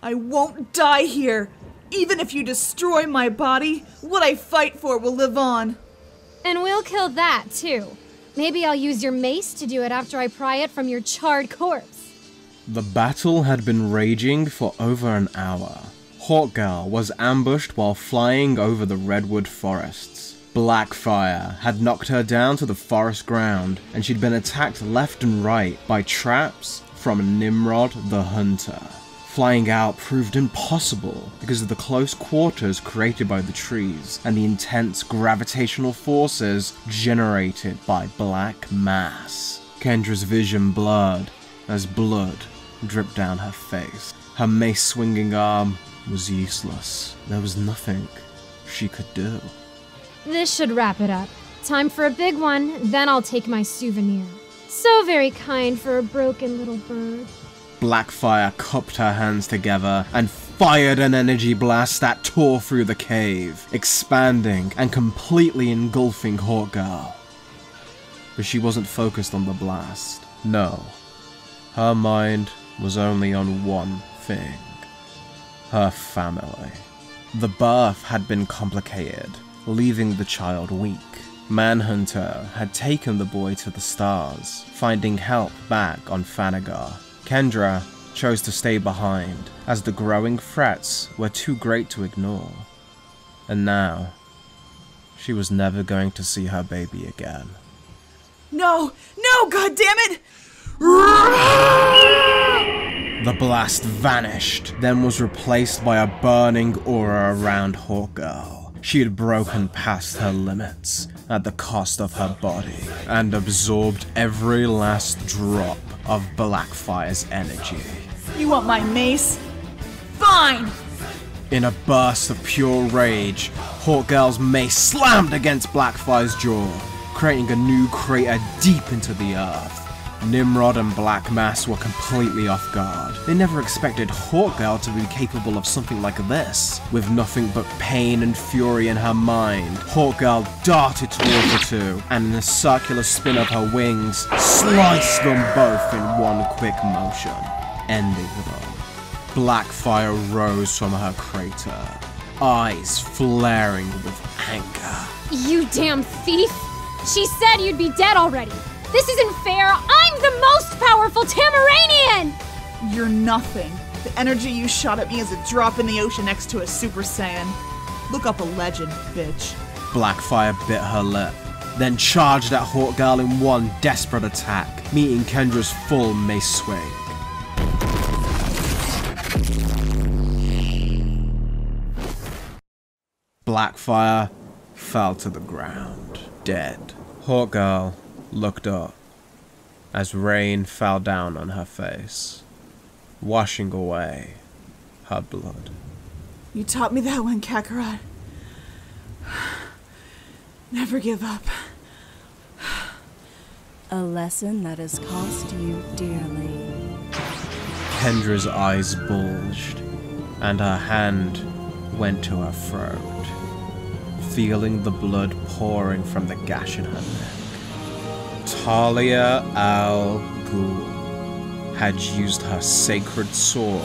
I won't die here. Even if you destroy my body, what I fight for will live on. And we'll kill that, too. Maybe I'll use your mace to do it after I pry it from your charred corpse. The battle had been raging for over an hour. Hawkgirl was ambushed while flying over the redwood forests. Blackfire had knocked her down to the forest ground, and she'd been attacked left and right by traps from Nimrod the Hunter. Flying out proved impossible because of the close quarters created by the trees and the intense gravitational forces generated by black mass. Kendra's vision blurred as blood dripped down her face. Her mace-swinging arm was useless. There was nothing she could do. This should wrap it up. Time for a big one, then I'll take my souvenir. So very kind for a broken little bird. Blackfire cupped her hands together and fired an energy blast that tore through the cave, expanding and completely engulfing Hawkgirl. But she wasn't focused on the blast. No. Her mind was only on one thing. Her family. The birth had been complicated, leaving the child weak. Manhunter had taken the boy to the stars, finding help back on Thanagar. Kendra chose to stay behind, as the growing threats were too great to ignore. And now, she was never going to see her baby again. No! No, goddammit! The blast vanished, then was replaced by a burning aura around Hawkgirl. She had broken past her limits at the cost of her body, and absorbed every last drop of Blackfire's energy. You want my mace? Fine! In a burst of pure rage, Hawkgirl's mace slammed against Blackfire's jaw, creating a new crater deep into the earth. Nimrod and Black Mass were completely off guard. They never expected Hawkgirl to be capable of something like this. With nothing but pain and fury in her mind, Hawkgirl darted towards the two, and in a circular spin of her wings, sliced them both in one quick motion, ending them. Blackfire rose from her crater, eyes flaring with anger. You damn thief! She said you'd be dead already! This isn't fair! I'm the most powerful Tamaranian! You're nothing. The energy you shot at me is a drop in the ocean next to a Super Saiyan. Look up a legend, bitch. Blackfire bit her lip, then charged at Hawkgirl in one desperate attack, meeting Kendra's full mace swing. Blackfire fell to the ground, dead. Hawkgirl looked up as rain fell down on her face, washing away her blood. You taught me that one, Kakarot. Never give up. A lesson that has cost you dearly. Kendra's eyes bulged, and her hand went to her throat, feeling the blood pouring from the gash in her neck. Talia Ghul had used her sacred sword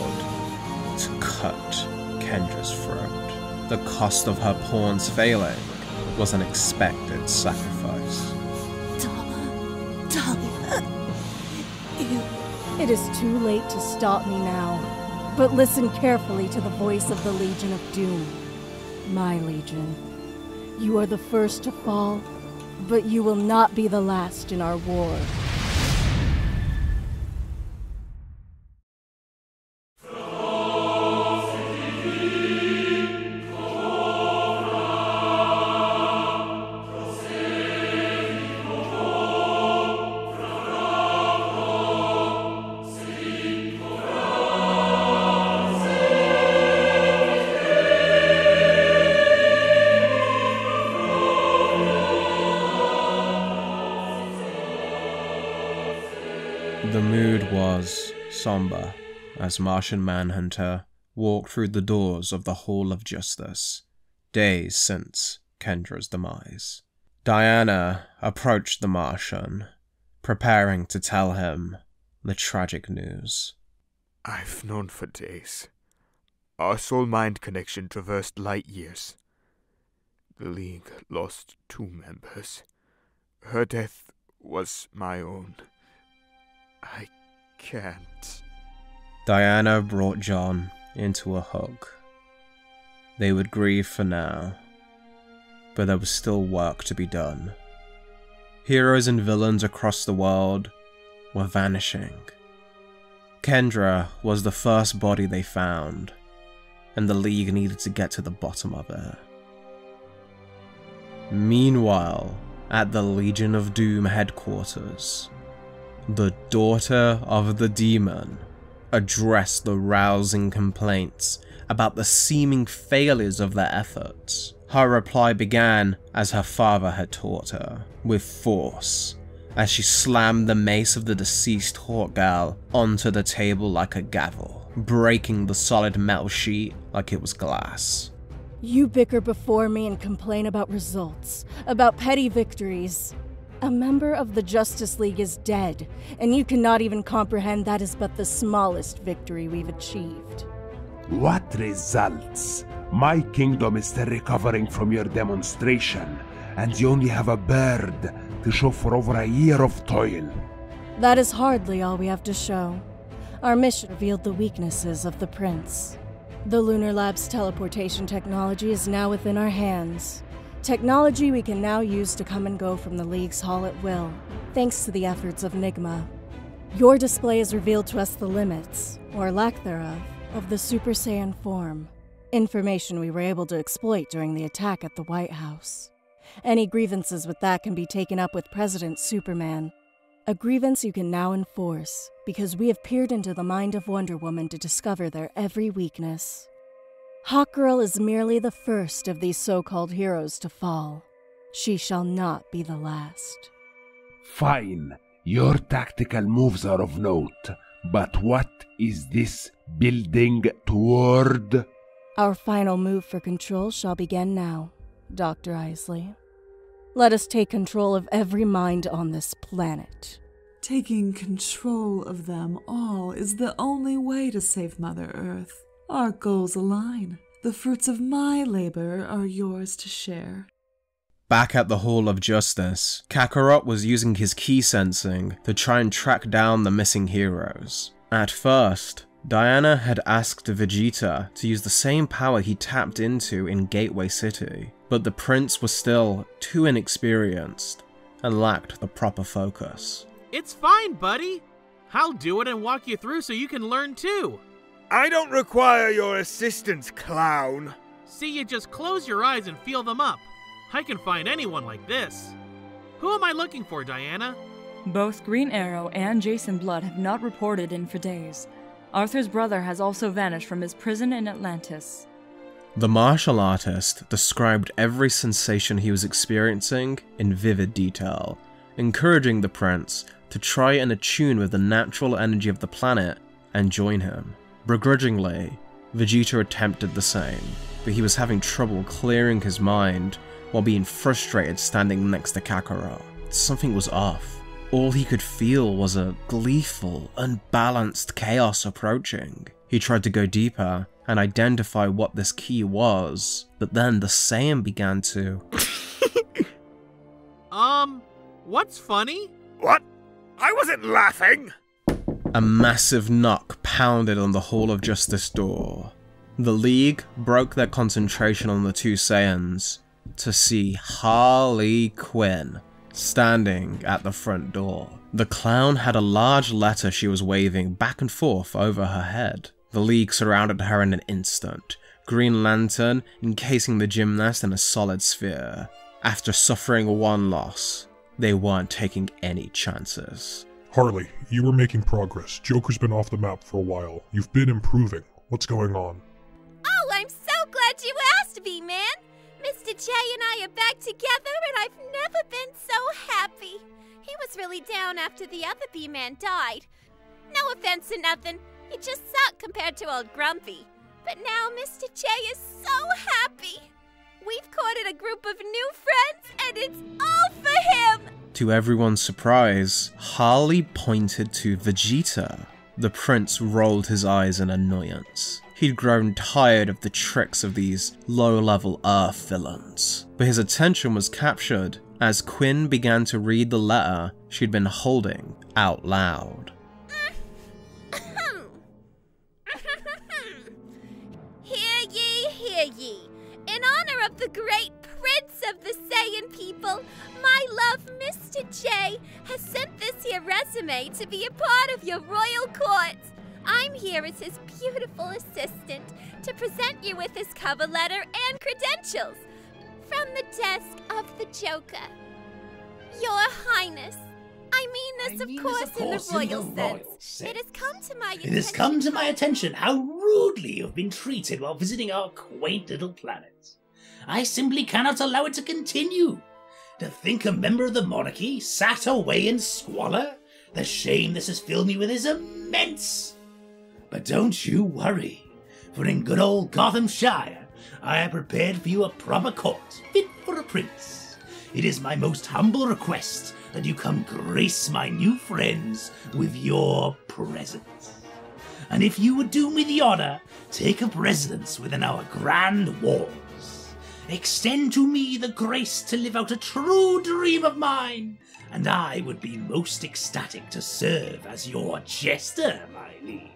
to cut Kendra's throat. The cost of her pawns failing was an expected sacrifice. Talia. It is too late to stop me now, but listen carefully to the voice of the Legion of Doom. My Legion. You are the first to fall, but you will not be the last in our war. The mood was somber as Martian Manhunter walked through the doors of the Hall of Justice, days since Kendra's demise. Diana approached the Martian, preparing to tell him the tragic news. I've known for days. Our soul-mind connection traversed light years. The League lost 2 members. Her death was my own. I can't. Diana brought John into a hug. They would grieve for now, but there was still work to be done. Heroes and villains across the world were vanishing. Kendra was the first body they found, and the League needed to get to the bottom of it. Meanwhile, at the Legion of Doom headquarters, the daughter of the demon addressed the rousing complaints about the seeming failures of their efforts. Her reply began as her father had taught her, with force, as she slammed the mace of the deceased Hawk Girl onto the table like a gavel, breaking the solid metal sheet like it was glass. You bicker before me and complain about results, about petty victories. A member of the Justice League is dead, and you cannot even comprehend that is but the smallest victory we've achieved. What results? My kingdom is still recovering from your demonstration, and you only have a bird to show for over a year of toil. That is hardly all we have to show. Our mission revealed the weaknesses of the Prince. The Lunar Lab's teleportation technology is now within our hands. Technology we can now use to come and go from the League's Hall at will, thanks to the efforts of Nigma. Your display has revealed to us the limits, or lack thereof, of the Super Saiyan form. Information we were able to exploit during the attack at the White House. Any grievances with that can be taken up with President Superman. A grievance you can now enforce, because we have peered into the mind of Wonder Woman to discover their every weakness. Hawkgirl is merely the first of these so-called heroes to fall. She shall not be the last. Fine, your tactical moves are of note, but what is this building toward? Our final move for control shall begin now, Dr. Isley. Let us take control of every mind on this planet. Taking control of them all is the only way to save Mother Earth. Our goals align. The fruits of my labor are yours to share. Back at the Hall of Justice, Kakarot was using his ki sensing to try and track down the missing heroes. At first, Diana had asked Vegeta to use the same power he tapped into in Gateway City, but the prince was still too inexperienced and lacked the proper focus. It's fine, buddy. I'll do it and walk you through so you can learn too. I don't require your assistance, clown. See, you just close your eyes and feel them up. I can find anyone like this. Who am I looking for, Diana? Both Green Arrow and Jason Blood have not reported in for days. Arthur's brother has also vanished from his prison in Atlantis. The martial artist described every sensation he was experiencing in vivid detail, encouraging the prince to try and attune with the natural energy of the planet and join him. Begrudgingly, Vegeta attempted the same, but he was having trouble clearing his mind while being frustrated standing next to Kakarot. Something was off. All he could feel was a gleeful, unbalanced chaos approaching. He tried to go deeper and identify what this key was, but then the Saiyan began to... What's funny? What? I wasn't laughing! A massive knock pounded on the Hall of Justice door. The League broke their concentration on the two Saiyans to see Harley Quinn standing at the front door. The clown had a large letter she was waving back and forth over her head. The League surrounded her in an instant, Green Lantern encasing the gymnast in a solid sphere. After suffering one loss, they weren't taking any chances. Harley, you were making progress. Joker's been off the map for a while. You've been improving. What's going on? Oh, I'm so glad you asked me, man! Mr. J and I are back together, and I've never been so happy. He was really down after the other B-Man died. No offense or nothing, he just sucked compared to old Grumpy. But now Mr. J is so happy. We've courted a group of new friends, and it's all for him! To everyone's surprise, Harley pointed to Vegeta. The prince rolled his eyes in annoyance. He'd grown tired of the tricks of these low-level Earth villains, but his attention was captured as Quinn began to read the letter she'd been holding out loud. Hear ye. In honor of the great prince of the Saiyan people, my love Mr. J has sent this here resume to be a part of your royal court. I'm here as his beautiful assistant to present you with his cover letter and credentials from the desk of the Joker. Your Highness, I mean this of course in the royal sense. It has come to my attention. It has come to my attention how rudely you've been treated while visiting our quaint little planet. I simply cannot allow it to continue. To think a member of the monarchy sat away in squalor? The shame this has filled me with is immense. But don't you worry, for in good old Gothamshire, I have prepared for you a proper court, fit for a prince. It is my most humble request that you come grace my new friends with your presence. And if you would do me the honor, take up residence within our grand walls. Extend to me the grace to live out a true dream of mine, and I would be most ecstatic to serve as your jester, my liege.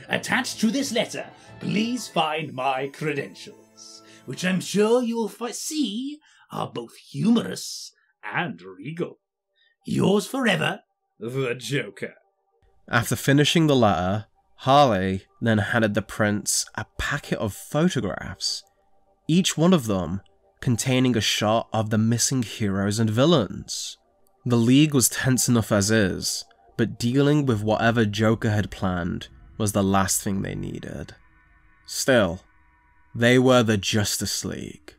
Attached to this letter, please find my credentials, which I'm sure you'll see are both humorous and regal. Yours forever, the Joker. After finishing the letter, Harley then handed the prince a packet of photographs, each one of them containing a shot of the missing heroes and villains. The League was tense enough as is, but dealing with whatever Joker had planned was the last thing they needed. Still, they were the Justice League.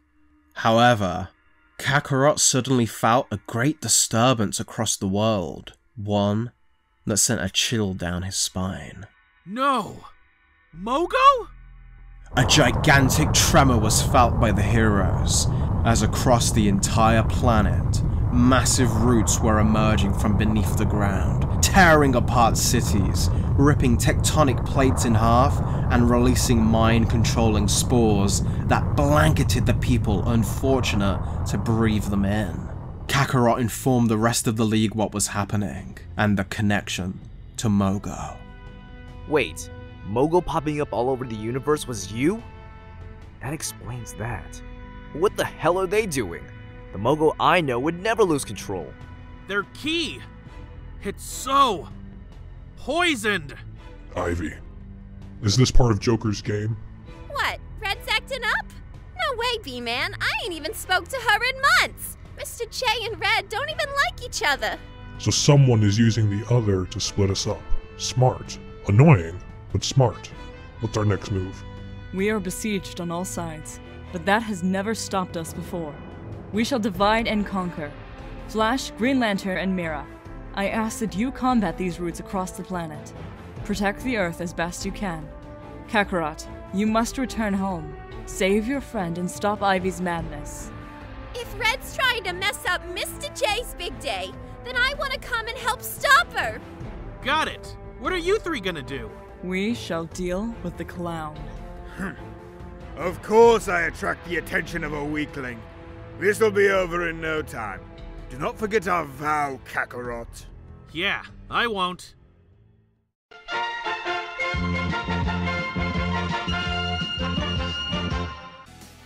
However, Kakarot suddenly felt a great disturbance across the world, one that sent a chill down his spine. No! Mogo? A gigantic tremor was felt by the heroes, as across the entire planet, massive roots were emerging from beneath the ground, tearing apart cities, ripping tectonic plates in half, and releasing mind-controlling spores that blanketed the people unfortunate to breathe them in. Kakarot informed the rest of the League what was happening, and the connection to Mogo. Wait, Mogo popping up all over the universe was you? That explains that. What the hell are they doing? The Mogo I know would never lose control. Their key! It's so... poisoned! Ivy, is this part of Joker's game? What, Red's acting up? No way, B-Man. I ain't even spoke to her in months. Mr. J and Red don't even like each other. So someone is using the other to split us up. Smart. Annoying, but smart. What's our next move? We are besieged on all sides, but that has never stopped us before. We shall divide and conquer. Flash, Green Lantern, and Mira, I ask that you combat these roots across the planet. Protect the Earth as best you can. Kakarot, you must return home. Save your friend and stop Ivy's madness. If Red's trying to mess up Mr. J's big day, then I want to come and help stop her. Got it. What are you three gonna do? We shall deal with the clown. Of course I attract the attention of a weakling. This'll be over in no time. Do not forget our vow, Kakarot. Yeah, I won't.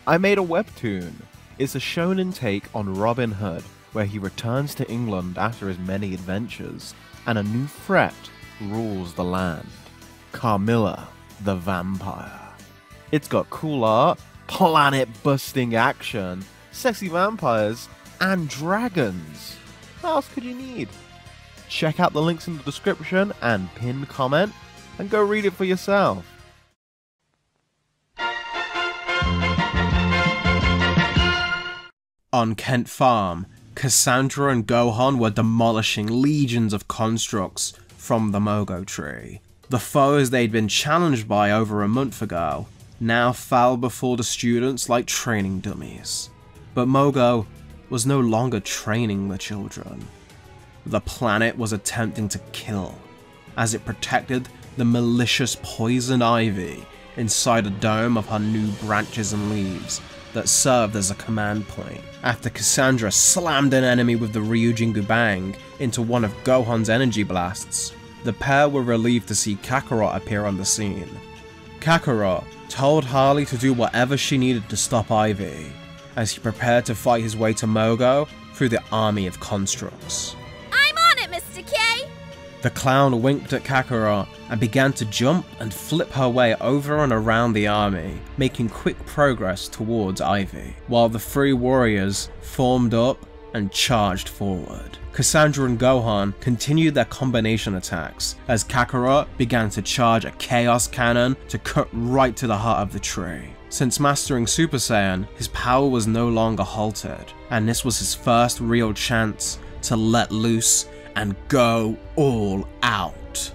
I made a webtoon. It's a shonen take on Robin Hood, where he returns to England after his many adventures, and a new threat rules the land. Carmilla the Vampire. It's got cool art, planet-busting action, sexy vampires, and dragons. What else could you need? Check out the links in the description and pinned comment, and go read it for yourself. On Kent Farm, Cassandra and Gohan were demolishing legions of constructs from the Mogo tree. The foes they'd been challenged by over a month ago now fell before the students like training dummies. But Mogo was no longer training the children. The planet was attempting to kill, as it protected the malicious poison ivy inside a dome of her new branches and leaves that served as a command point. After Cassandra slammed an enemy with the Ryujingu Bang into one of Gohan's energy blasts, the pair were relieved to see Kakarot appear on the scene. Kakarot told Harley to do whatever she needed to stop Ivy, as he prepared to fight his way to Mogo through the army of constructs. I'm on it, Mr. K! The clown winked at Kakarot and began to jump and flip her way over and around the army, making quick progress towards Ivy, while the three warriors formed up and charged forward. Cassandra and Gohan continued their combination attacks as Kakarot began to charge a Chaos Cannon to cut right to the heart of the tree. Since mastering Super Saiyan, his power was no longer halted, and this was his first real chance to let loose and go all out.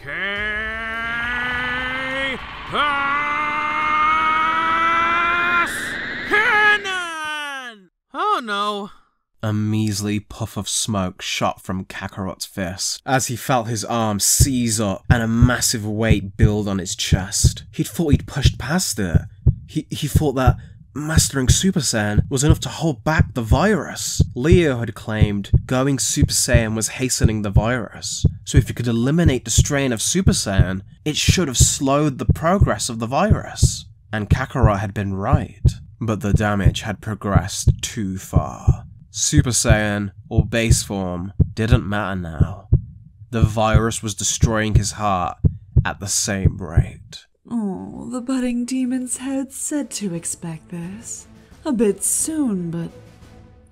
Cannon! Oh no. A measly puff of smoke shot from Kakarot's fist as he felt his arm seize up and a massive weight build on his chest. He'd thought he'd pushed past it. He thought that mastering Super Saiyan was enough to hold back the virus. Leo had claimed going Super Saiyan was hastening the virus, so if you could eliminate the strain of Super Saiyan, it should have slowed the progress of the virus. And Kakarot had been right, but the damage had progressed too far. Super Saiyan or base form didn't matter now. The virus was destroying his heart at the same rate. Oh, the budding demon's head said to expect this. A bit soon, but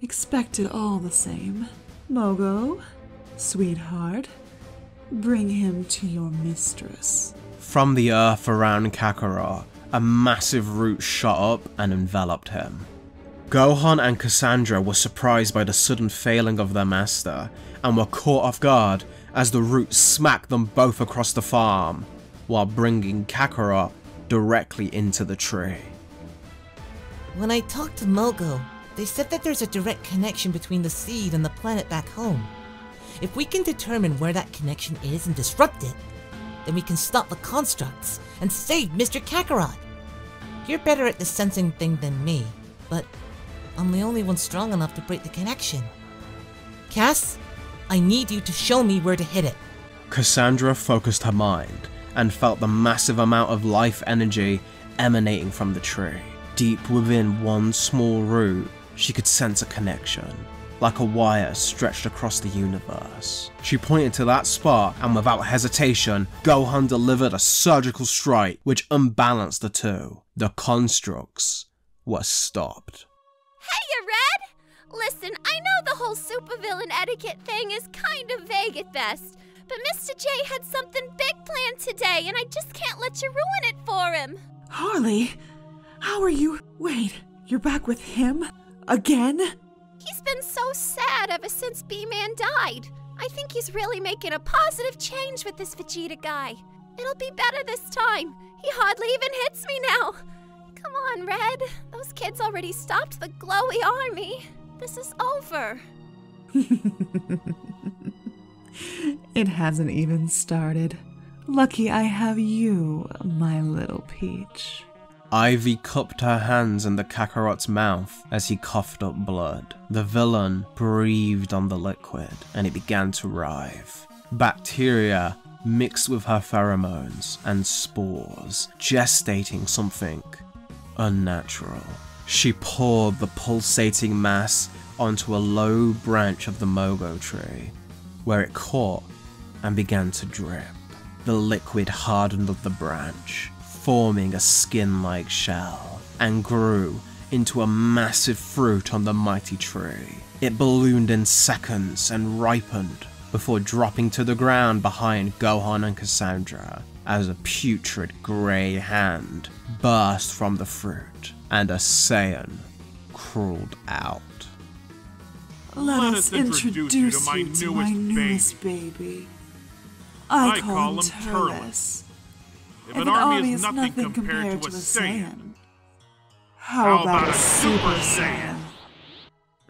expect it all the same. Mogo, sweetheart, bring him to your mistress. From the earth around Kakarot, a massive root shot up and enveloped him. Gohan and Cassandra were surprised by the sudden failing of their master, and were caught off guard as the root smacked them both across the farm, while bringing Kakarot directly into the tree. When I talked to Mogo, they said that there's a direct connection between the seed and the planet back home. If we can determine where that connection is and disrupt it, then we can stop the constructs and save Mr. Kakarot. You're better at the sensing thing than me, but I'm the only one strong enough to break the connection. Cass, I need you to show me where to hit it. Cassandra focused her mind and felt the massive amount of life energy emanating from the tree. Deep within one small root, she could sense a connection, like a wire stretched across the universe. She pointed to that spot, and without hesitation, Gohan delivered a surgical strike which unbalanced the two. The constructs were stopped. Hey, Red! Listen, I know the whole supervillain etiquette thing is kind of vague at best, but Mr. J had something big planned today, and I just can't let you ruin it for him. Harley, how are you? Wait, you're back with him? Again? He's been so sad ever since B-Man died. I think he's really making a positive change with this Vegeta guy. It'll be better this time. He hardly even hits me now. Come on, Red. Those kids already stopped the glowy army. This is over. It hasn't even started. Lucky I have you, my little peach. Ivy cupped her hands in the Kakarot's mouth as he coughed up blood. The villain breathed on the liquid, and it began to writhe. Bacteria mixed with her pheromones and spores, gestating something unnatural. She poured the pulsating mass onto a low branch of the Mogo tree, where it caught and began to drip. The liquid hardened up the branch, forming a skin-like shell, and grew into a massive fruit on the mighty tree. It ballooned in seconds and ripened before dropping to the ground behind Gohan and Cassandra as a putrid grey hand burst from the fruit and a Saiyan crawled out. Let us introduce you to my newest baby. I call him Turles. If an army is nothing compared to a Saiyan, how about a Super Saiyan?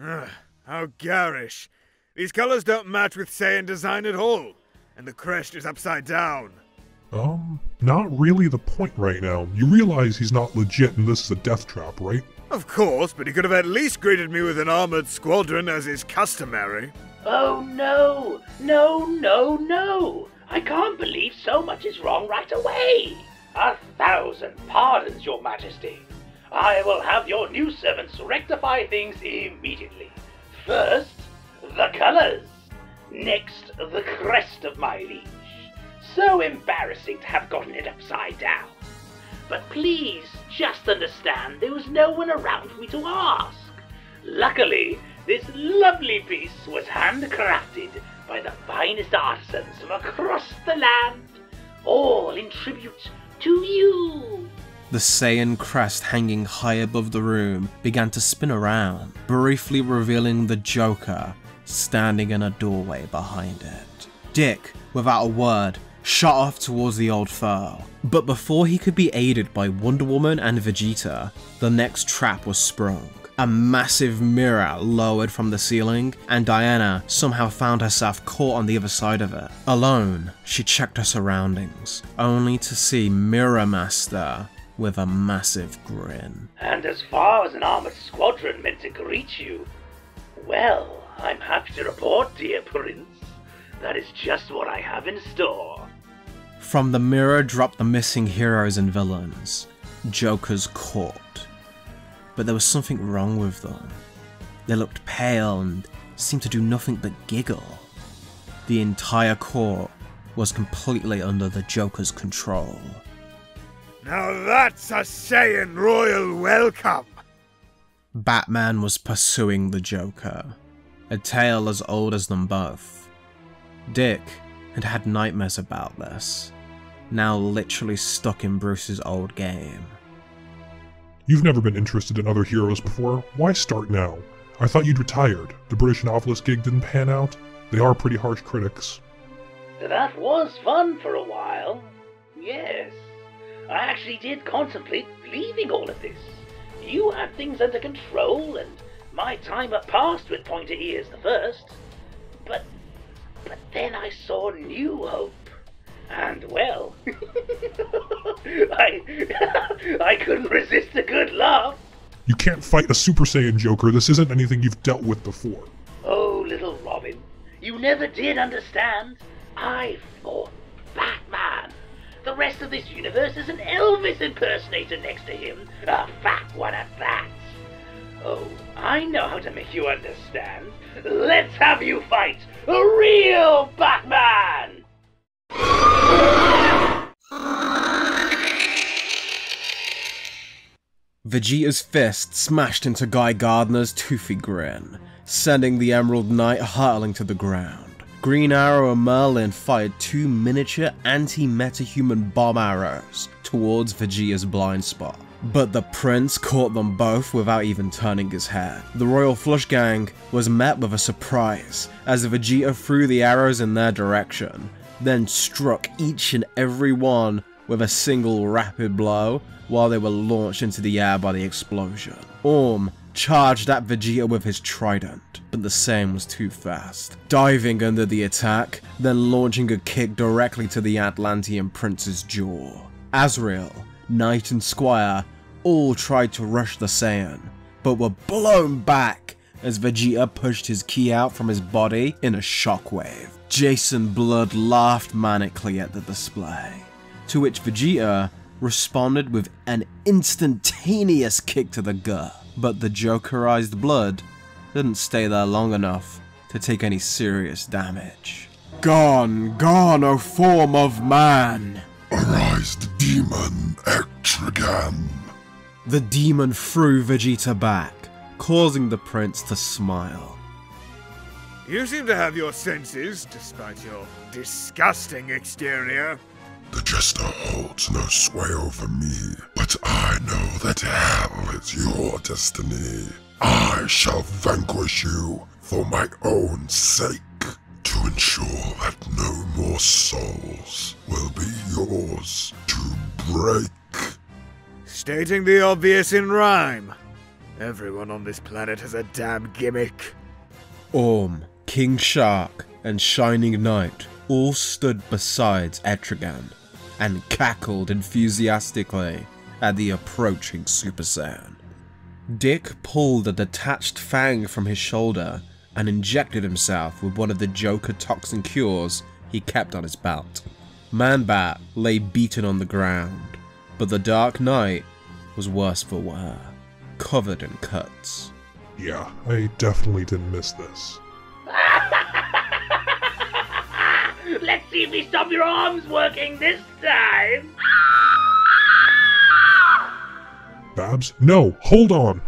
Ugh, how garish. These colors don't match with Saiyan design at all, and the crest is upside down. not really the point right now. You realize he's not legit and this is a death trap, right? Of course, but he could have at least greeted me with an armored squadron as is customary. Oh no! No, no, no! I can't believe so much is wrong right away! 1,000 pardons, Your Majesty. I will have your new servants rectify things immediately. First, the colours. Next, the crest of my liege. So embarrassing to have gotten it upside down. But please, just understand there was no one around for me to ask. Luckily, this lovely piece was handcrafted by the finest artisans from across the land, all in tribute to you. The Saiyan crest hanging high above the room began to spin around, briefly revealing the Joker standing in a doorway behind it. Dick, without a word, shot off towards the old foe, but before he could be aided by Wonder Woman and Vegeta, the next trap was sprung. A massive mirror lowered from the ceiling, and Diana somehow found herself caught on the other side of it. Alone, she checked her surroundings, only to see Mirror Master with a massive grin. And as far as an armored squadron meant to greet you, well, I'm happy to report, dear Prince, that is just what I have in store. From the mirror dropped the missing heroes and villains, Joker's court. But there was something wrong with them. They looked pale and seemed to do nothing but giggle. The entire court was completely under the Joker's control. Now that's a Saiyan royal welcome! Batman was pursuing the Joker, a tale as old as them both. Dick had had nightmares about this, now literally stuck in Bruce's old game. You've never been interested in other heroes before. Why start now? I thought you'd retired. The British novelist gig didn't pan out. They are pretty harsh critics. That was fun for a while. Yes. I actually did contemplate leaving all of this. You had things under control, and my time had passed with pointer ears the first. But then I saw New Hope. And, well, I couldn't resist a good laugh. You can't fight a Super Saiyan Joker. This isn't anything you've dealt with before. Oh, little Robin, you never did understand. I fought Batman. The rest of this universe is an Elvis impersonator next to him, a fat one at that. Oh, I know how to make you understand. Let's have you fight a real Batman! Vegeta's fist smashed into Guy Gardner's toothy grin, sending the Emerald Knight hurtling to the ground. Green Arrow and Merlin fired two miniature anti-metahuman bomb arrows towards Vegeta's blind spot, but the prince caught them both without even turning his head. The Royal Flush Gang was met with a surprise as Vegeta threw the arrows in their direction, then struck each and every one with a single rapid blow while they were launched into the air by the explosion. Orm charged at Vegeta with his trident, but the Saiyan was too fast, diving under the attack, then launching a kick directly to the Atlantean prince's jaw. Azrael, Knight and Squire all tried to rush the Saiyan, but were blown back as Vegeta pushed his ki out from his body in a shockwave. Jason Blood laughed manically at the display, to which Vegeta responded with an instantaneous kick to the gut, but the Jokerized Blood didn't stay there long enough to take any serious damage. Gone, gone, O form of man! Arise, the demon, Etrigan! The demon threw Vegeta back, causing the prince to smile. You seem to have your senses, despite your disgusting exterior. The Jester holds no sway over me, but I know that hell is your destiny. I shall vanquish you for my own sake, to ensure that no more souls will be yours to break. Stating the obvious in rhyme. Everyone on this planet has a damn gimmick. Orm, King Shark, and Shining Knight all stood beside Etrigan, and cackled enthusiastically at the approaching Super Saiyan. Dick pulled a detached fang from his shoulder and injected himself with one of the Joker toxin cures he kept on his belt. Man-Bat lay beaten on the ground, but the Dark Knight was worse for wear, covered in cuts. Yeah, I definitely didn't miss this. Let's see if we stop your arms working this time! Babs? No, hold on!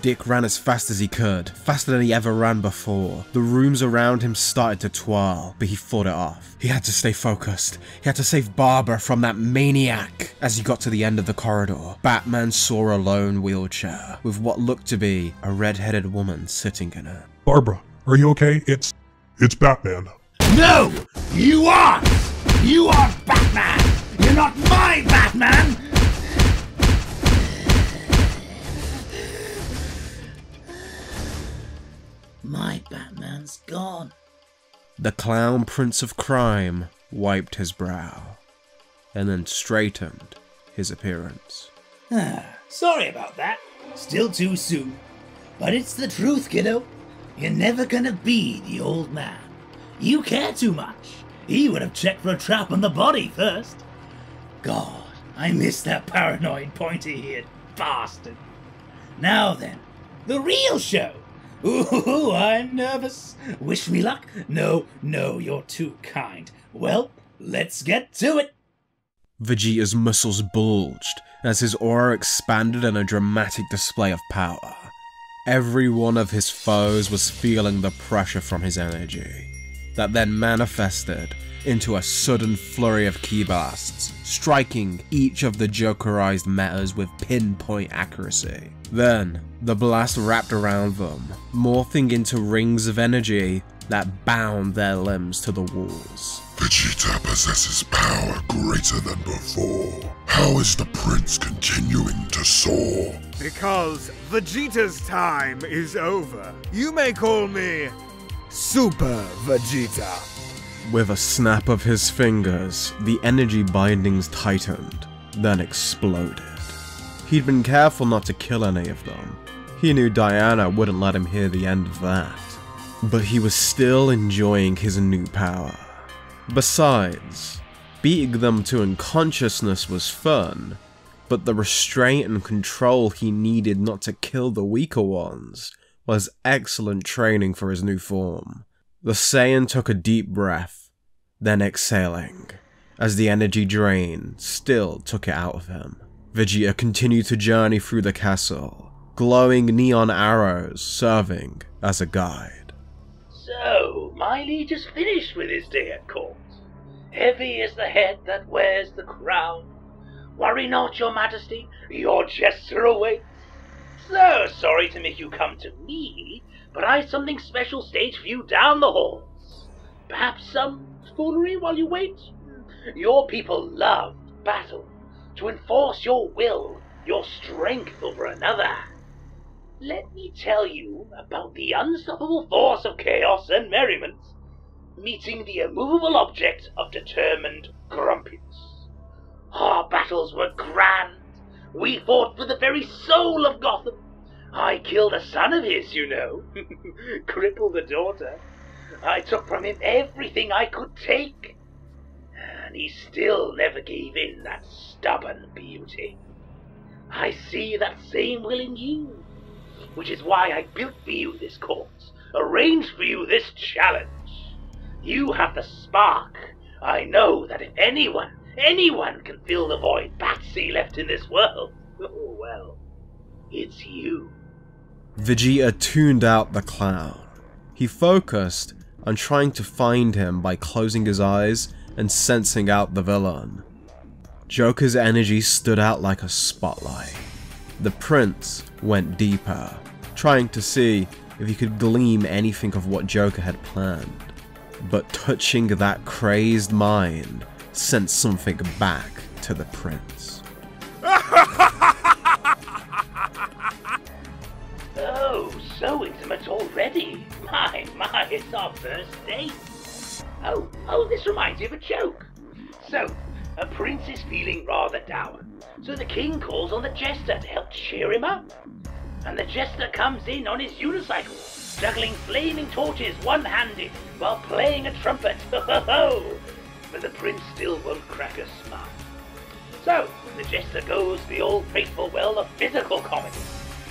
Dick ran as fast as he could, faster than he ever ran before. The rooms around him started to twirl, but he fought it off. He had to stay focused. He had to save Barbara from that maniac. As he got to the end of the corridor, Batman saw a lone wheelchair, with what looked to be a red-headed woman sitting in it. Barbara, are you okay? It's Batman. No! You aren't! You aren't Batman! You're not my Batman! My Batman's gone. The Clown Prince of Crime wiped his brow, and then straightened his appearance. Sorry about that. Still too soon. But it's the truth, kiddo. You're never gonna be the old man. You care too much. He would have checked for a trap on the body first. God, I miss that paranoid pointy-eared bastard. Now then, the real show. Ooh, I'm nervous. Wish me luck? No, you're too kind. Well, let's get to it. Vegeta's muscles bulged as his aura expanded in a dramatic display of power. Every one of his foes was feeling the pressure from his energy, that then manifested into a sudden flurry of ki blasts, striking each of the Jokerized metas with pinpoint accuracy. Then, the blast wrapped around them, morphing into rings of energy that bound their limbs to the walls. Vegeta possesses power greater than before. How is the prince continuing to soar? Because Vegeta's time is over. You may call me Super Vegeta. With a snap of his fingers, the energy bindings tightened, then exploded. He'd been careful not to kill any of them. He knew Diana wouldn't let him hear the end of that. But he was still enjoying his new power. Besides, beating them to unconsciousness was fun, but the restraint and control he needed not to kill the weaker ones was excellent training for his new form. The Saiyan took a deep breath, then exhaling, as the energy drain still took it out of him. Vegeta continued to journey through the castle, glowing neon arrows serving as a guide. So, my liege is finished with his day at court. Heavy is the head that wears the crown. Worry not, your majesty, your jester awaits. So sorry to make you come to me, but I've something special staged for you down the halls. Perhaps some foolery while you wait? Your people love battle, to enforce your will, your strength over another. Let me tell you about the unstoppable force of chaos and merriment, meeting the immovable object of determined grumpiness. Our battles were grand. We fought for the very soul of Gotham. I killed a son of his, you know. Crippled a daughter. I took from him everything I could take. And he still never gave in, that stubborn beauty. I see that same will in you, which is why I built for you this court, arranged for you this challenge. You have the spark. I know that if anyone can fill the void Baxi left in this world, oh well, it's you. Vegeta tuned out the clown. He focused on trying to find him by closing his eyes and sensing out the villain. Joker's energy stood out like a spotlight. The prince went deeper, trying to see if he could glean anything of what Joker had planned. But touching that crazed mind sent something back to the prince. Oh, so intimate already. My, it's our first date. Oh, this reminds me of a joke. So, a prince is tower, so the king calls on the jester to help cheer him up. And the jester comes in on his unicycle, juggling flaming torches one-handed while playing a trumpet. But the prince still won't crack a smile. So, the jester goes the old faithful well of physical comedy,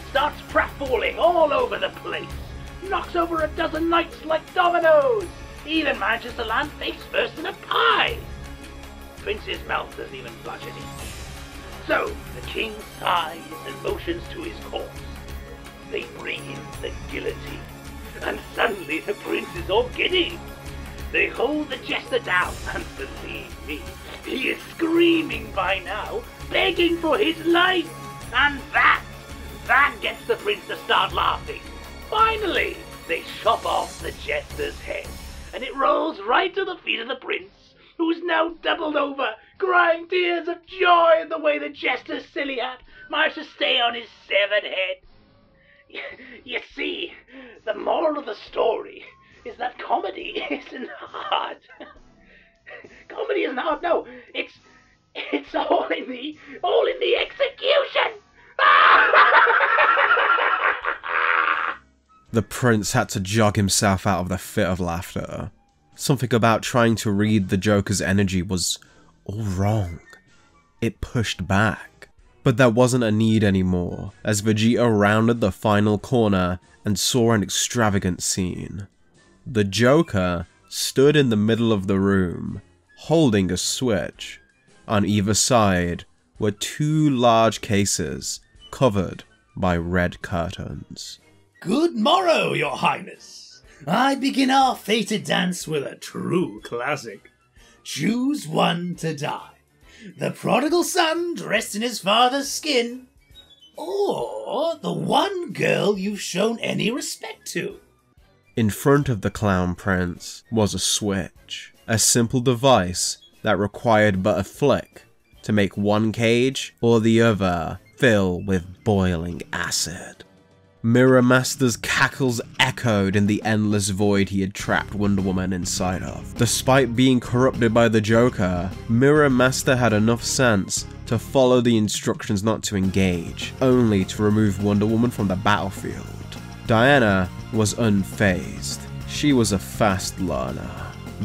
starts pratfalling all over the place, knocks over a dozen knights like dominoes, even manages to land face first in a pie. Prince's mouth doesn't even budge an inch. So, the king sighs and motions to his corpse. They bring in the guillotine, and suddenly the prince is all giddy. They hold the jester down, and believe me, he is screaming by now, begging for his life. And that gets the prince to start laughing. Finally, they chop off the jester's head, and it rolls right to the feet of the prince, who's now doubled over, crying tears of joy at the way the jester's silly hat managed to stay on his severed head. You see, the moral of the story is that comedy isn't hard. Comedy isn't hard, no. It's all in the execution. The prince had to jog himself out of the fit of laughter. Something about trying to read the Joker's energy was all wrong. It pushed back. But there wasn't a need anymore, as Vegeta rounded the final corner and saw an extravagant scene. The Joker stood in the middle of the room, holding a switch. On either side were two large cases covered by red curtains. Good morrow, your highness. I begin our fated dance with a true classic. Choose one to die. The prodigal son dressed in his father's skin, or the one girl you've shown any respect to. In front of the Clown Prince was a switch, a simple device that required but a flick to make one cage or the other fill with boiling acid. Mirror Master's cackles echoed in the endless void he had trapped Wonder Woman inside of. Despite being corrupted by the Joker, Mirror Master had enough sense to follow the instructions not to engage, only to remove Wonder Woman from the battlefield. Diana was unfazed. She was a fast learner.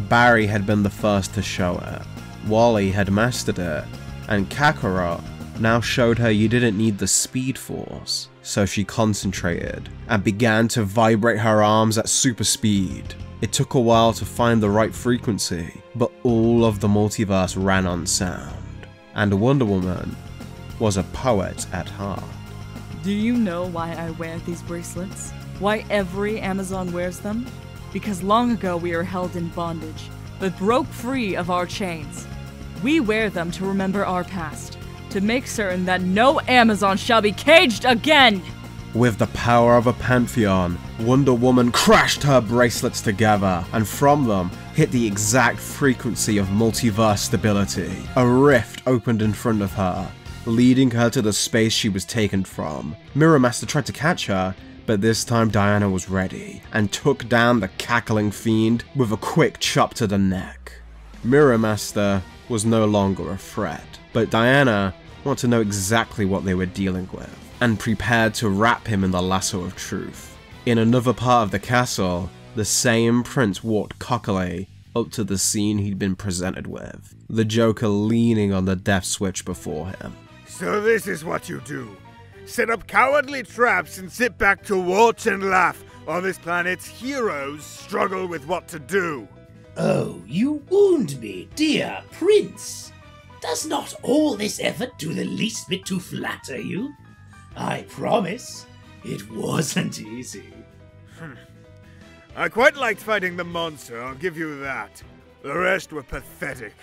Barry had been the first to show it. Wally had mastered it, and Kakarot now showed her you didn't need the Speed Force. So she concentrated and began to vibrate her arms at super speed. It took a while to find the right frequency, but all of the multiverse ran on sound. And Wonder Woman was a poet at heart. Do you know why I wear these bracelets? Why every Amazon wears them? Because long ago we were held in bondage, but broke free of our chains. We wear them to remember our past, to make certain that no Amazon shall be caged again! With the power of a pantheon, Wonder Woman crashed her bracelets together, and from them hit the exact frequency of multiverse stability. A rift opened in front of her, leading her to the space she was taken from. Mirror Master tried to catch her, but this time Diana was ready, and took down the cackling fiend with a quick chop to the neck. Mirror Master was no longer a threat, but Diana wanted to know exactly what they were dealing with, and prepared to wrap him in the lasso of truth. In another part of the castle, the same prince walked cockily up to the scene he'd been presented with, the Joker leaning on the death switch before him. So this is what you do. Set up cowardly traps and sit back to watch and laugh while this planet's heroes struggle with what to do. Oh, you wound me, dear prince. Does not all this effort do the least bit to flatter you? I promise, it wasn't easy. I quite liked fighting the monster, I'll give you that. The rest were pathetic.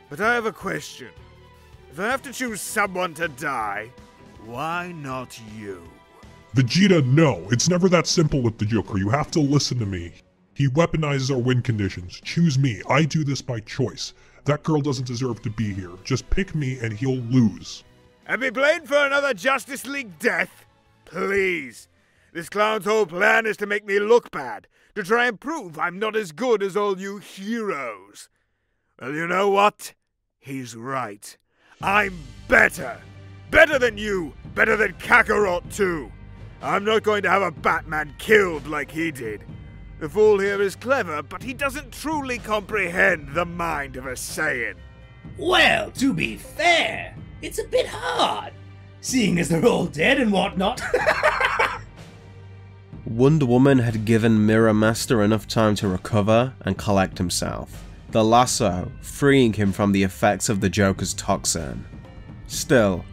But I have a question. If I have to choose someone to die, why not you? Vegeta, no. It's never that simple with the Joker. You have to listen to me. He weaponizes our win conditions. Choose me. I do this by choice. That girl doesn't deserve to be here. Just pick me and he'll lose. And be blamed for another Justice League death? Please. This clown's whole plan is to make me look bad, to try and prove I'm not as good as all you heroes. Well, you know what? He's right. I'm better! Better than you! Better than Kakarot too! I'm not going to have a Batman killed like he did. The fool here is clever, but he doesn't truly comprehend the mind of a Saiyan. Well, to be fair, it's a bit hard, seeing as they're all dead and whatnot. Wonder Woman had given Mirror Master enough time to recover and collect himself, the lasso freeing him from the effects of the Joker's toxin. Still,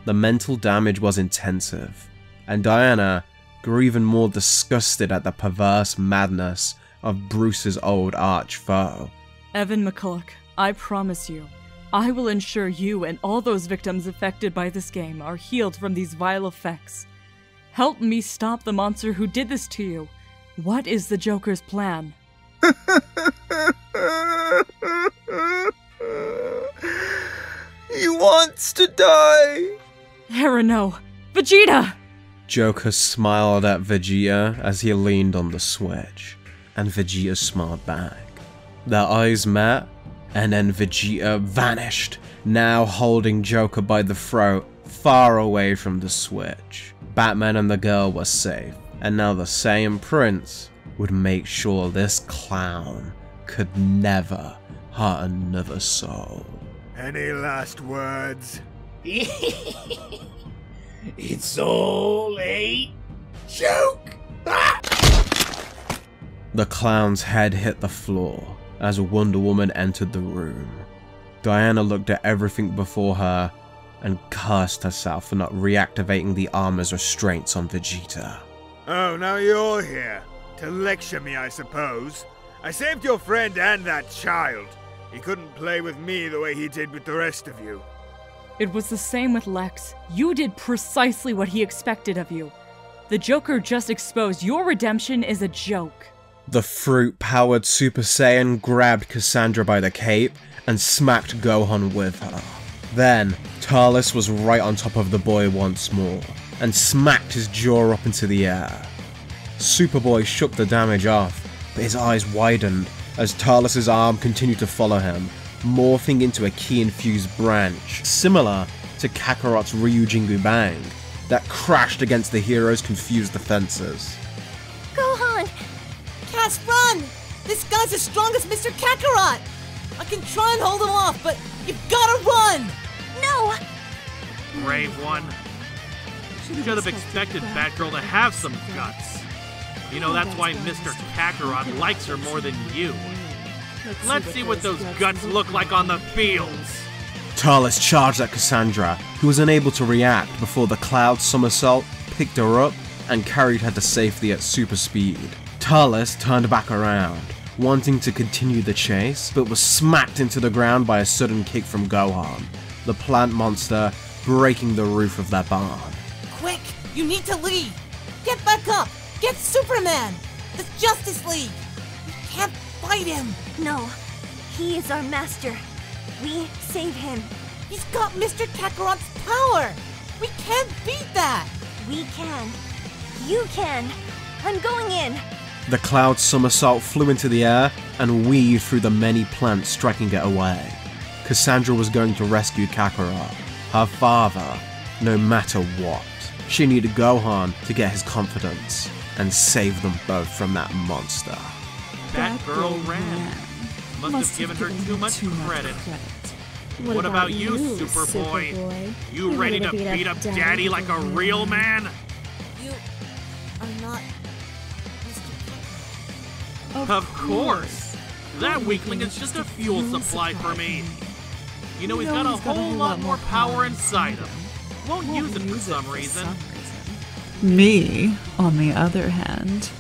the mental damage was intensive, and Diana grew even more disgusted at the perverse madness of Bruce's old arch foe. Evan McCulloch, I promise you, I will ensure you and all those victims affected by this game are healed from these vile effects. Help me stop the monster who did this to you. What is the Joker's plan? He wants to die! Erin, no. Vegeta! Joker smiled at Vegeta as he leaned on the switch, and Vegeta smiled back. Their eyes met, and then Vegeta vanished, now holding Joker by the throat, far away from the switch. Batman and the girl were safe, and now the Saiyan Prince would make sure this clown could never hurt another soul. Any last words? It's all a joke! The clown's head hit the floor as Wonder Woman entered the room. Diana looked at everything before her and cursed herself for not reactivating the armor's restraints on Vegeta. Oh, now you're here. To lecture me, I suppose. I saved your friend and that child. He couldn't play with me the way he did with the rest of you. It was the same with Lex. You did precisely what he expected of you. The Joker just exposed your redemption is a joke. The fruit-powered Super Saiyan grabbed Cassandra by the cape and smacked Gohan with her. Then, Talis was right on top of the boy once more, and smacked his jaw up into the air. Superboy shook the damage off, but his eyes widened as Talis' arm continued to follow him, morphing into a ki-infused branch, similar to Kakarot's Ryujingu Bang, that crashed against the hero's confused defenses. Gohan! Cass, run! This guy's as strong as Mr. Kakarot! I can try and hold him off, but you've gotta run! No! Brave one. Should have expected Batgirl to have some guts. You know, that's why Mr. Kakarot likes her more than you. Let's see what those guts look like on the fields. Talis charged at Cassandra, who was unable to react before the Cloud somersault picked her up and carried her to safety at super speed. Talis turned back around, wanting to continue the chase, but was smacked into the ground by a sudden kick from Gohan, the plant monster breaking the roof of their barn. Quick! You need to lead! Get back up! Get Superman! The Justice League! We can't fight him! No, he is our master. We save him. He's got Mr. Kakarot's power! We can't beat that! We can. You can. I'm going in. The Cloud somersault flew into the air and weaved through the many plants, striking it away. Cassandra was going to rescue Kakarot, her father, no matter what. She needed Gohan to get his confidence and save them both from that monster. That girl ran. Must have given her too much credit. What about you, Superboy? You ready to beat up Daddy like a real man? You are not Mr. Of course. That weakling is just a fuel supply for me. You know, he's got a whole lot more power inside him. Won't use it for some reason. Me, on the other hand.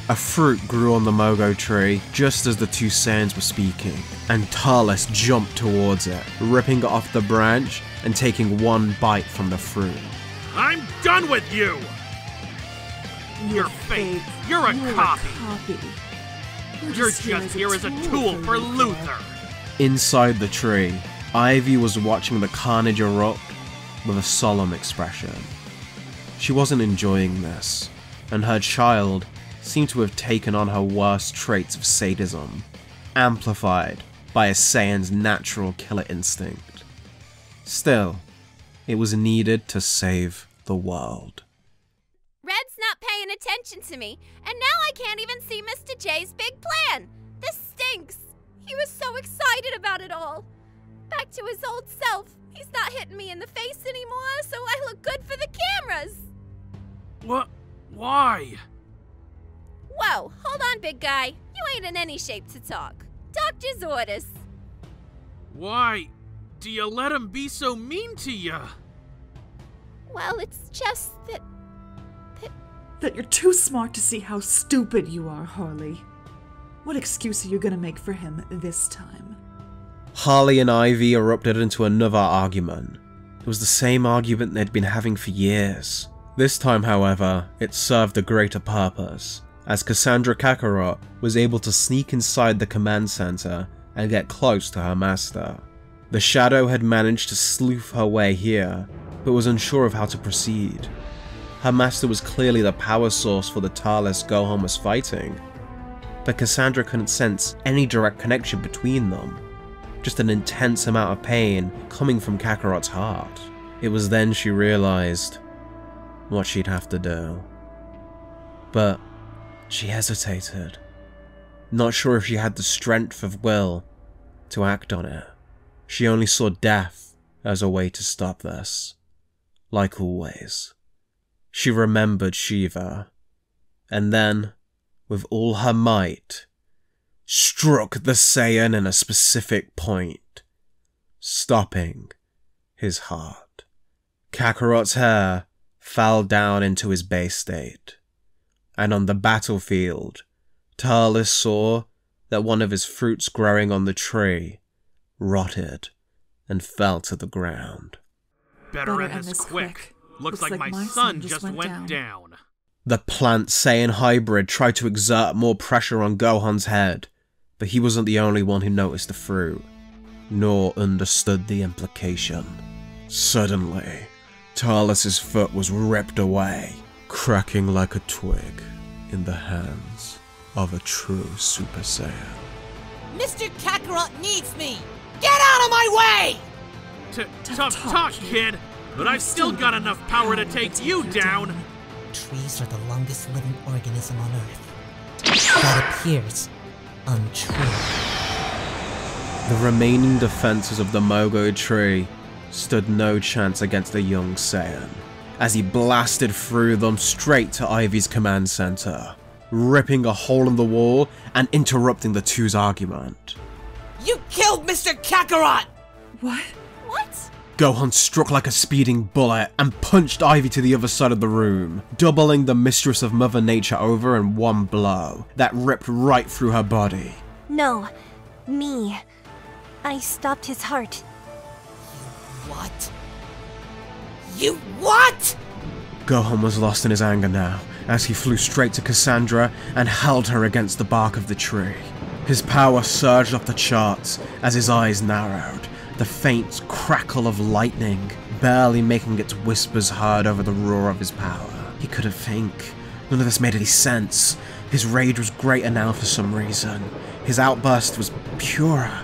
A fruit grew on the Mogo tree just as the two Saiyans were speaking, and Talis jumped towards it, ripping it off the branch and taking one bite from the fruit. I'm done with you! You're fake. You're a copy. You're just here as a tool for Luthor. Inside the tree, Ivy was watching the carnage erupt with a solemn expression. She wasn't enjoying this, and her child seemed to have taken on her worst traits of sadism, amplified by a Saiyan's natural killer instinct. Still, it was needed to save the world. Red's not paying attention to me, and now I can't even see Mr. J's big plan. This stinks. He was so excited about it all. Back to his old self. He's not hitting me in the face anymore, so I look good for the cameras. What? Why? Whoa, hold on, big guy. You ain't in any shape to talk. Doctor's orders. Why do you let him be so mean to you? Well, it's just that... That you're too smart to see how stupid you are, Harley. What excuse are you gonna make for him this time? Harley and Ivy erupted into another argument. It was the same argument they'd been having for years. This time, however, it served a greater purpose, as Cassandra Kakarot was able to sneak inside the command center and get close to her master. The Shadow had managed to sleuth her way here, but was unsure of how to proceed. Her master was clearly the power source for the Talis Gohan was fighting, but Cassandra couldn't sense any direct connection between them, just an intense amount of pain coming from Kakarot's heart. It was then she realized what she'd have to do. But she hesitated, not sure if she had the strength of will to act on it. She only saw death as a way to stop this, like always. She remembered Shiva, and then, with all her might, struck the Saiyan in a specific point, stopping his heart. Kakarot's hair fell down into his base state, and on the battlefield, Talis saw that one of his fruits growing on the tree rotted and fell to the ground. Better end this quick. Looks like my son just went down. The plant Saiyan hybrid tried to exert more pressure on Gohan's head, but he wasn't the only one who noticed the fruit, nor understood the implication. Suddenly, Talis' foot was ripped away, cracking like a twig in the hands of a true Super Saiyan. Mr. Kakarot needs me! Get out of my way! Tough talk, kid, but I've still got enough power to take you down. Trees are the longest living organism on Earth. That appears untrue. The remaining defenses of the Mogo tree stood no chance against the young Saiyan, as he blasted through them straight to Ivy's command center, ripping a hole in the wall and interrupting the two's argument. You killed Mr. Kakarot! What? What? Gohan struck like a speeding bullet and punched Ivy to the other side of the room, doubling the mistress of Mother Nature over in one blow that ripped right through her body. No, me. I stopped his heart. What? You what? Gohan was lost in his anger now, as he flew straight to Cassandra and held her against the bark of the tree. His power surged off the charts as his eyes narrowed, the faint crackle of lightning barely making its whispers heard over the roar of his power. He couldn't think. None of this made any sense. His rage was greater now for some reason. His outburst was purer,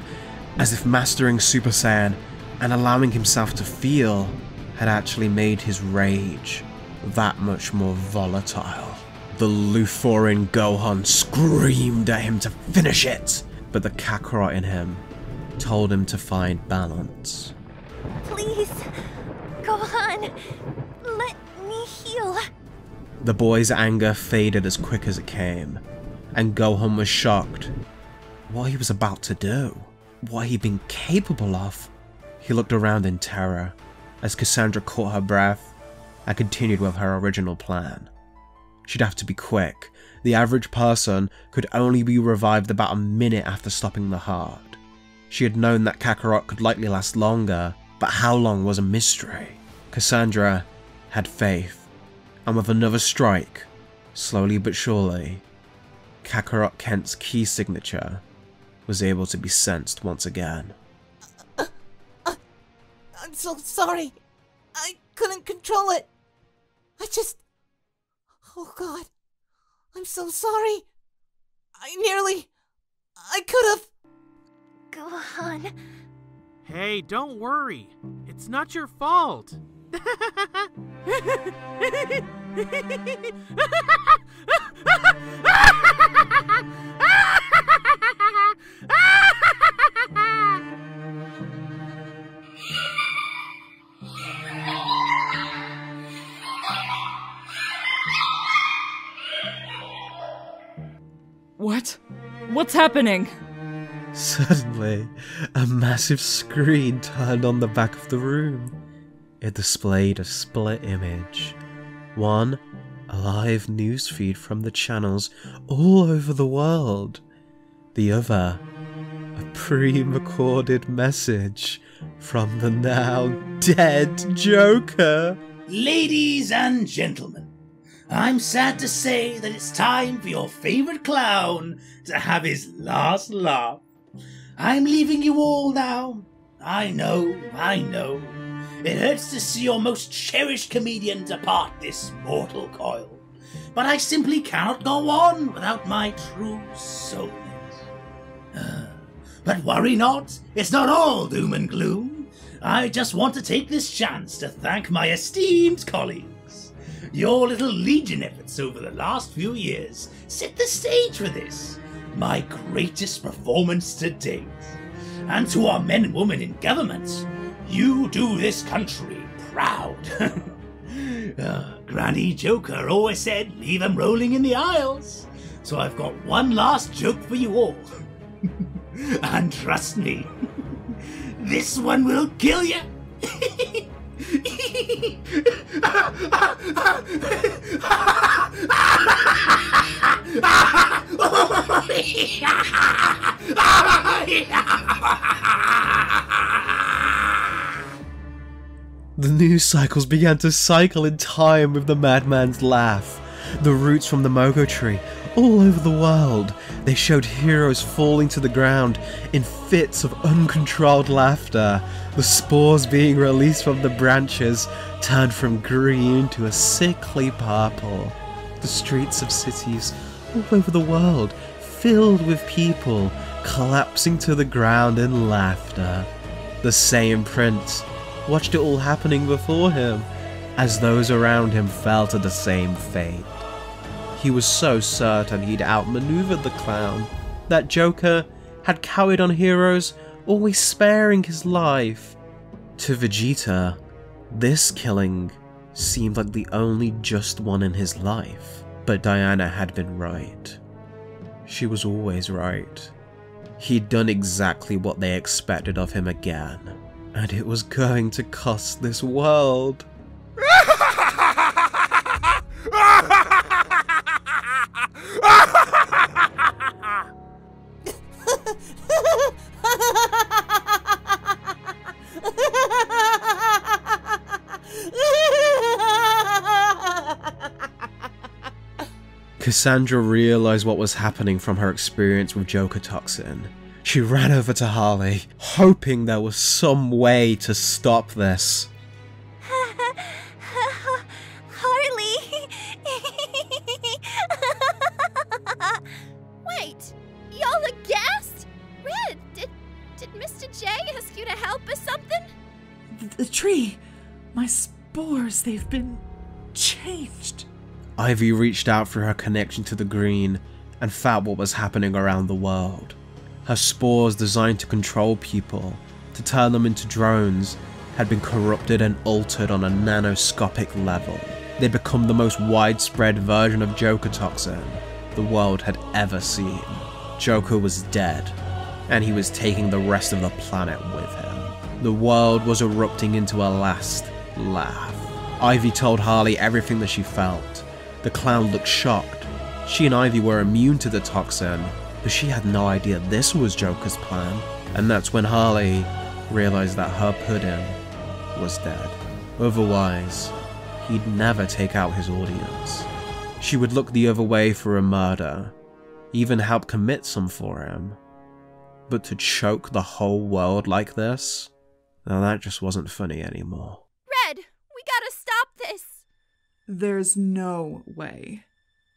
as if mastering Super Saiyan and allowing himself to feel had actually made his rage that much more volatile. The Luthor in Gohan screamed at him to finish it, but the Kakarot in him told him to find balance. Please, Gohan, let me heal. The boy's anger faded as quick as it came, and Gohan was shocked. What he was about to do, what he'd been capable of. He looked around in terror as Cassandra caught her breath and continued with her original plan. She'd have to be quick. The average person could only be revived about a minute after stopping the heart. She had known that Kakarot could likely last longer, but how long was a mystery. Cassandra had faith, and with another strike, slowly but surely, Kakarot Kent's key signature was able to be sensed once again. I'm so sorry. I couldn't control it. Oh God. I'm so sorry. I could've. Gohan. Hey, don't worry. It's not your fault. What? What's happening? Suddenly, a massive screen turned on the back of the room. It displayed a split image. One, a live newsfeed from the channels all over the world. The other, a pre-recorded message from the now dead Joker. Ladies and gentlemen, I'm sad to say that it's time for your favorite clown to have his last laugh. I'm leaving you all now. I know. It hurts to see your most cherished comedian depart this mortal coil. But I simply cannot go on without my true soulmate. But worry not, it's not all doom and gloom. I just want to take this chance to thank my esteemed colleagues. Your little Legion efforts over the last few years set the stage for this, my greatest performance to date. And to our men and women in government, you do this country proud. Granny Joker always said, leave 'em rolling in the aisles. So I've got one last joke for you all. And trust me, this one will kill you. The news cycles began to cycle in time with the madman's laugh. The roots from the Mogo tree all over the world. They showed heroes falling to the ground in fits of uncontrolled laughter. The spores being released from the branches turned from green to a sickly purple. The streets of cities all over the world filled with people collapsing to the ground in laughter. The same prince watched it all happening before him, as those around him fell to the same fate. He was so certain he'd outmaneuvered the clown, that Joker had cowered on heroes, always sparing his life. To Vegeta, this killing seemed like the only just one in his life, but Diana had been right. She was always right. He'd done exactly what they expected of him again, and it was going to cost this world. Cassandra realized what was happening from her experience with Joker Toxin. She ran over to Harley, hoping there was some way to stop this. Harley! Wait, y'all aghast? Red, did Mr. J ask you to help us something? The tree! My spores, they've been changed. Ivy reached out for her connection to the green and felt what was happening around the world. Her spores, designed to control people, to turn them into drones, had been corrupted and altered on a nanoscopic level. They'd become the most widespread version of Joker Toxin the world had ever seen. Joker was dead, and he was taking the rest of the planet with him. The world was erupting into a last laugh. Ivy told Harley everything that she felt. The clown looked shocked. She and Ivy were immune to the toxin, but she had no idea this was Joker's plan. And that's when Harley realized that her pudding was dead. Otherwise, he'd never take out his audience. She would look the other way for a murder, even help commit some for him. But to choke the whole world like this? Now that just wasn't funny anymore. Red, we gotta stop this! There's no way.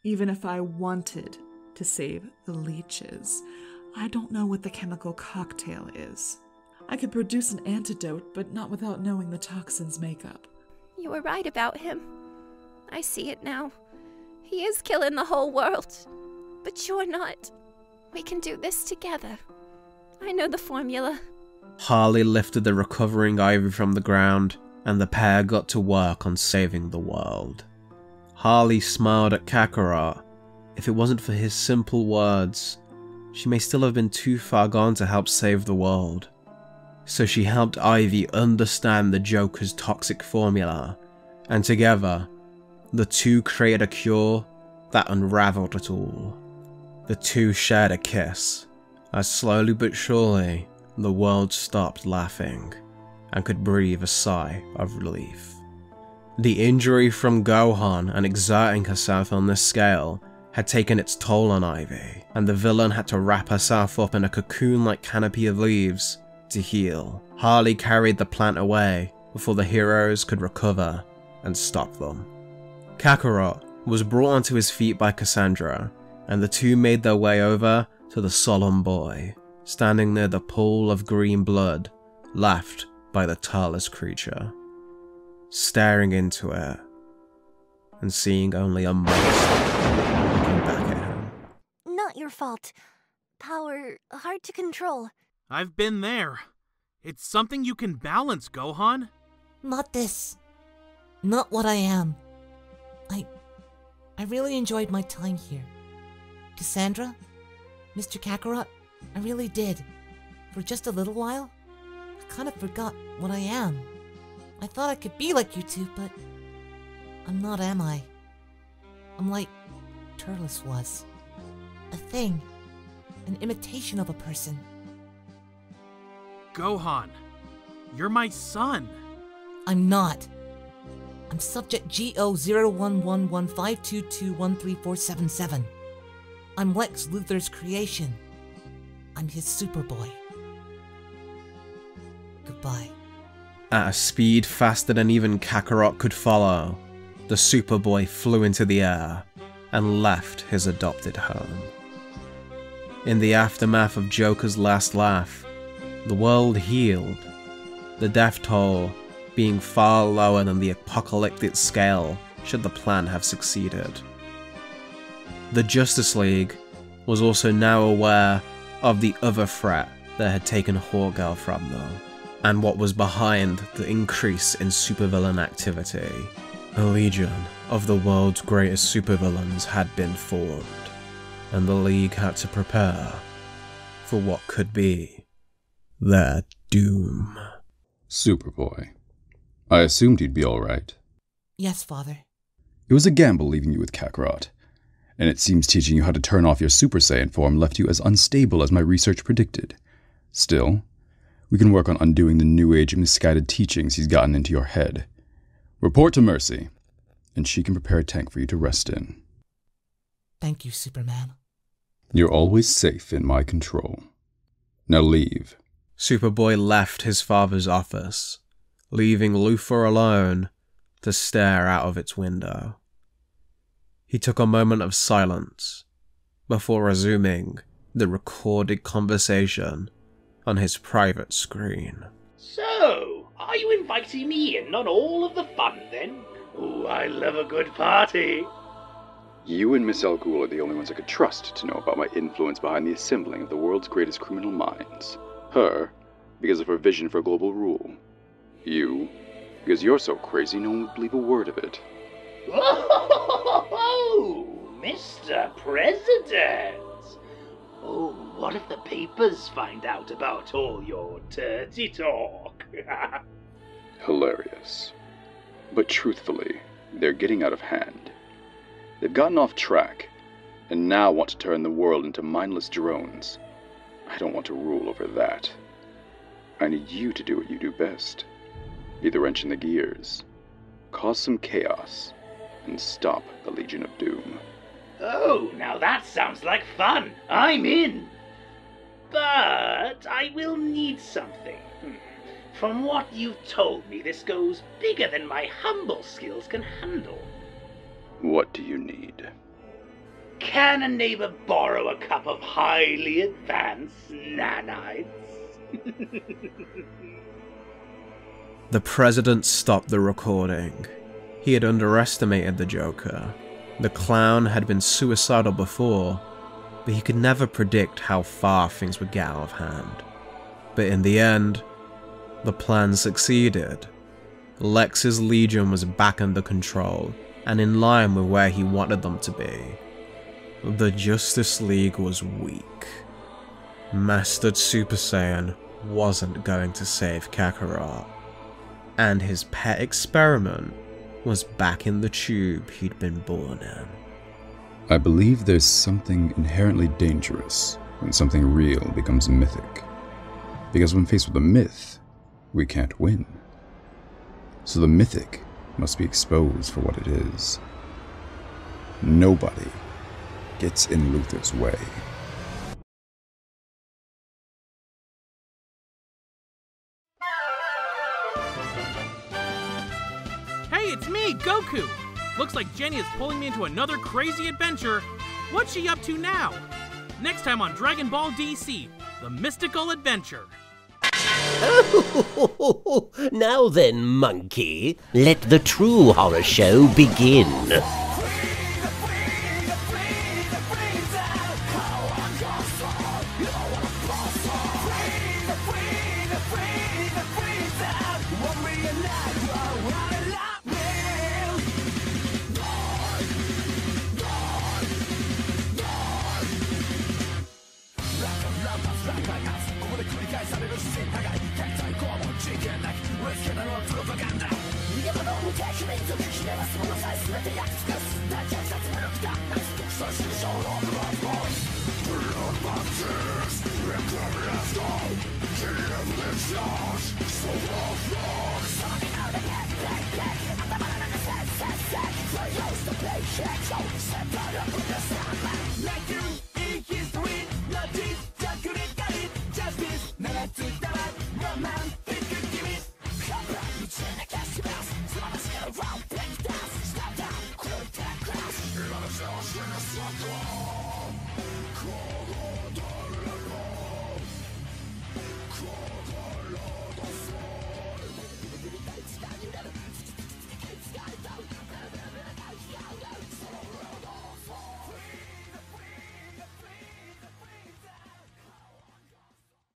Even if I wanted to save the leeches, I don't know what the chemical cocktail is. I could produce an antidote, but not without knowing the toxin's makeup. You were right about him. I see it now. He is killing the whole world. But you're not. We can do this together. I know the formula. Harley lifted the recovering Ivy from the ground, and the pair got to work on saving the world. Harley smiled at Kakarot. If it wasn't for his simple words, she may still have been too far gone to help save the world. So she helped Ivy understand the Joker's toxic formula, and together, the two created a cure that unraveled it all. The two shared a kiss, as slowly but surely, the world stopped laughing, and could breathe a sigh of relief. The injury from Gohan and exerting herself on this scale had taken its toll on Ivy, and the villain had to wrap herself up in a cocoon-like canopy of leaves to heal. Harley carried the plant away before the heroes could recover and stop them. Kakarot was brought onto his feet by Cassandra, and the two made their way over to the solemn boy, standing near the pool of green blood left by the tailless creature. Staring into it, and seeing only a monster looking back at him. Not your fault. Power hard to control. I've been there. It's something you can balance, Gohan. Not this. Not what I am. I really enjoyed my time here. Cassandra, Mr. Kakarot, I really did. For just a little while, I kind of forgot what I am. I thought I could be like you two, but I'm not, am I? I'm like Turles was. A thing. An imitation of a person. Gohan, you're my son. I'm not. I'm subject GO011152213477. I'm Lex Luthor's creation. I'm his Superboy. Goodbye. At a speed faster than even Kakarot could follow, the Superboy flew into the air and left his adopted home. In the aftermath of Joker's last laugh, the world healed, the death toll being far lower than the apocalyptic scale should the plan have succeeded. The Justice League was also now aware of the other threat that had taken Hawkgirl from them, and what was behind the increase in supervillain activity. A legion of the world's greatest supervillains had been formed, and the League had to prepare for what could be their doom. Superboy. I assumed you'd be alright. Yes, Father. It was a gamble leaving you with Kakarot, and it seems teaching you how to turn off your Super Saiyan form left you as unstable as my research predicted. Still, we can work on undoing the New Age misguided teachings he's gotten into your head. Report to Mercy, and she can prepare a tank for you to rest in. Thank you, Superman. You're always safe in my control. Now leave. Superboy left his father's office, leaving Luthor alone to stare out of its window. He took a moment of silence before resuming the recorded conversation on his private screen. So, are you inviting me in on all of the fun then? Oh, I love a good party. You and Miss Ghul are the only ones I could trust to know about my influence behind the assembling of the world's greatest criminal minds. Her, because of her vision for global rule. You, because you're so crazy no one would believe a word of it. Oh, Mr. President! Oh, what if the papers find out about all your dirty talk? Hilarious. But truthfully, they're getting out of hand. They've gotten off track, and now want to turn the world into mindless drones. I don't want to rule over that. I need you to do what you do best. Be the wrench in the gears. Cause some chaos, and stop the Legion of Doom. Oh, now that sounds like fun. I'm in. But I will need something. From what you've told me, this goes bigger than my humble skills can handle. What do you need? Can a neighbor borrow a cup of highly advanced nanites? The president stopped the recording. He had underestimated the Joker. The clown had been suicidal before, but he could never predict how far things would get out of hand. But in the end, the plan succeeded. Lex's Legion was back under control, and in line with where he wanted them to be. The Justice League was weak. Mastered Super Saiyan wasn't going to save Kakarot, and his pet experiment was back in the tube he'd been born in. I believe there's something inherently dangerous when something real becomes mythic. Because when faced with a myth, we can't win. So the mythic must be exposed for what it is. Nobody gets in Luthor's way. Hey, it's me, Goku! Looks like Jenny is pulling me into another crazy adventure. What's she up to now? Next time on Dragon Ball DC, The Mystical Adventure. Oh, now then, monkey, let the true horror show begin.